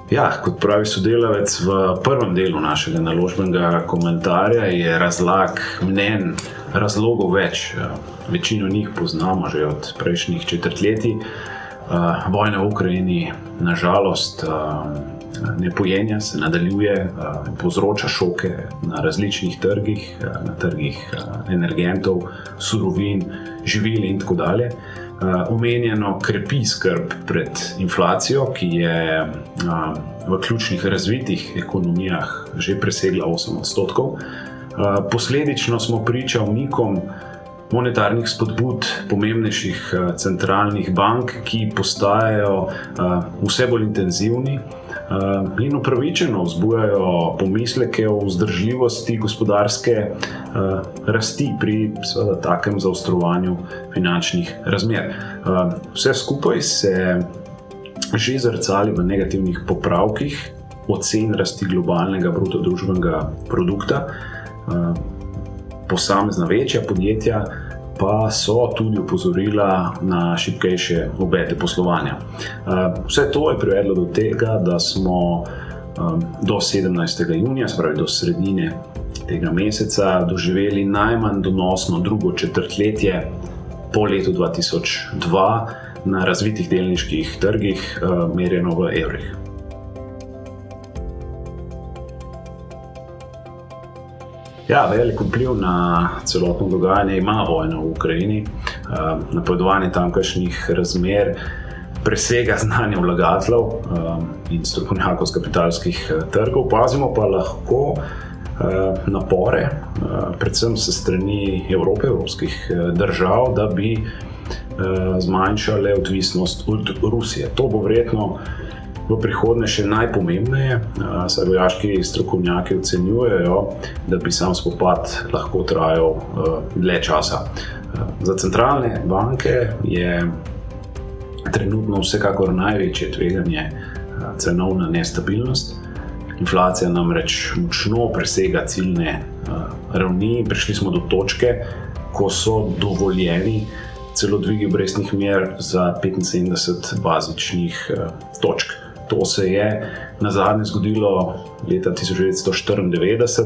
Ja, kot pravi sodelavec v prvem delu našega naložbenega komentarja, je mnenj, razlogov več. Večino njih poznamo že od prejšnjih četrtletij. Vojna v Ukrajini, nažalost, nepojenja se nadaljuje, povzroča šoke na različnih trgih, na trgih energentov, surovin, živil in tako dalje. Omenjeno krepi skrb pred inflacijo, ki je v ključnih razvitih ekonomijah že presegla 8%. Posledično smo priča umikom monetarnih spodbud pomembnejših centralnih bank, ki postajajo vse bolj intenzivni in upravičeno vzbujajo pomisleke o vzdržljivosti gospodarske rasti pri takem zaostrovanju finančnih razmer. Vse skupaj se že zrcali v negativnih popravkih ocen rasti globalnega bruto družbenega produkta. Posamezna večja podjetja pa so tudi opozorila na šibkejše obete poslovanja. Vse to je privedlo do tega, da smo do 17. junija, se pravi do sredine tega meseca, doživeli najmanj donosno drugo četrtletje po letu 2002 na razvitih delniških trgih, merjeno v evrih. Ja, velik vpliv na celotno dogajanje ima vojna v Ukrajini. Napovedovanje tamkajšnjih razmer presega znanje vlagateljev in strokovnjakov s kapitalskih trgov. Pazimo pa lahko napore, predvsem se strani evropskih držav, da bi zmanjšale odvisnost od Rusije. To bo verjetno v prihodnje še najpomembneje, saj vojaški strokovnjaki ocenjujejo, da bi sam spopad lahko trajal dlje časa. Za centralne banke je trenutno vsekakor največje tveganje cenovna nestabilnost. Inflacija namreč močno presega ciljne ravni. Prišli smo do točke, ko so dovoljeni celo dvigi obrestnih mer za 75 bazičnih točk. To se je nazadnje zgodilo leta 1994,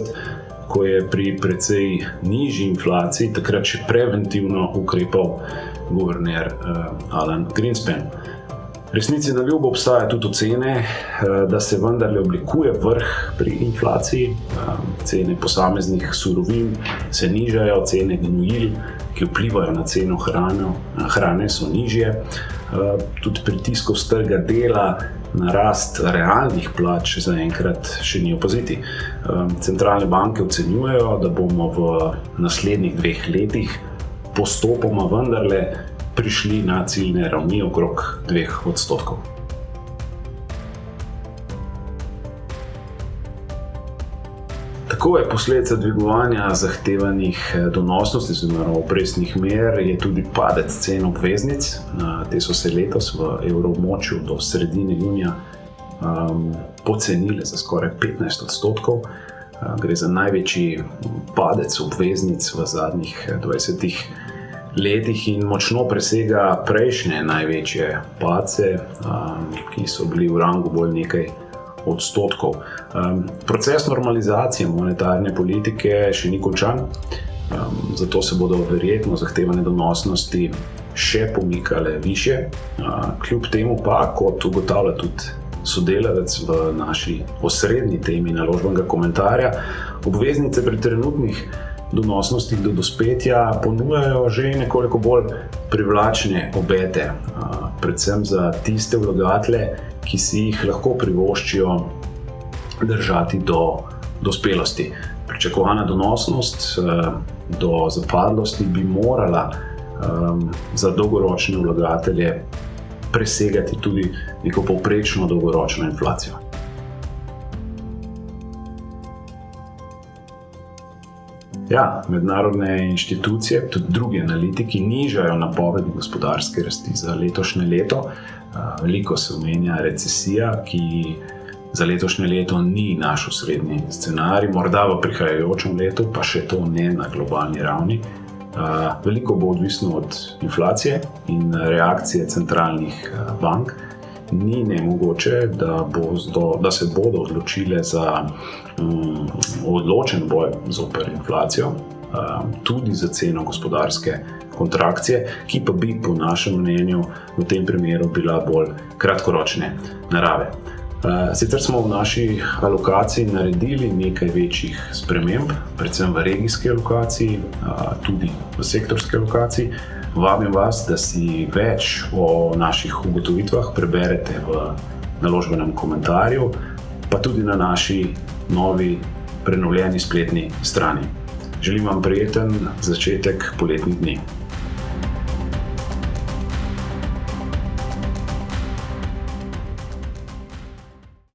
ko je pri precej nižji inflaciji takrat še preventivno ukrepal guverner Alan Greenspan. Resnici na ljubo obstaja tudi ocene, da se vendarle oblikuje vrh pri inflaciji. Cene posameznih surovin se nižajo, cene gnojil, ki vplivajo na ceno hrane, so nižje. Tudi pritiskov s trga dela na rast realnih plač zaenkrat še ni opaziti. Centralne banke ocenjujejo, da bomo v naslednjih 2 letih postopoma vendarle prišli na ciljne ravni okrog 2%. Tako je posledica dvigovanja zahtevanih donosnosti oziroma obrestnih mer je tudi padec cen obveznic. Te so se letos v evroobmočju do sredine junija pocenile za skoraj 15%. Gre za največji padec obveznic v zadnjih 20 letih in močno presega prejšnje največje padce, ki so bili v rangu bolj nekaj odstotkov. Proces normalizacije monetarne politike še ni končan, zato se bodo verjetno zahtevane donosnosti še pomikale višje. Kljub temu pa, kot ugotavlja tudi sodelavec v naši osrednji temi naložbenega komentarja, obveznice pri trenutnih donosnostih do dospetja ponujajo že nekoliko bolj privlačne obete, predvsem za tiste vlagatelje, ki si jih lahko privoščijo držati do dospelosti. Pričakovana donosnost do zapadlosti bi morala za dolgoročne vlagatelje presegati tudi neko povprečno dolgoročno inflacijo. Ja, mednarodne inštitucije, tudi drugi analitiki, nižajo napovedi gospodarske rasti za letošnje leto. Veliko se omenja recesija, ki za letošnje leto ni naš osrednji scenarij, morda v prihajajočem letu, pa še to ne na globalni ravni. Veliko bo odvisno od inflacije in reakcije centralnih bank ni nemogoče, da se bodo odločile za odločen boj zoper inflacijo, tudi za ceno gospodarske kontrakcije, ki pa bi po našem mnenju v tem primeru bila bolj kratkoročne narave. Sicer smo v naši alokaciji naredili nekaj večjih sprememb, predvsem v regijski alokaciji, tudi v sektorski alokaciji. Vabim vas, da si več o naših ugotovitvah preberete v naložbenem komentarju, pa tudi na naši novi prenovljeni spletni strani. Želim vam prijeten začetek poletnih dni.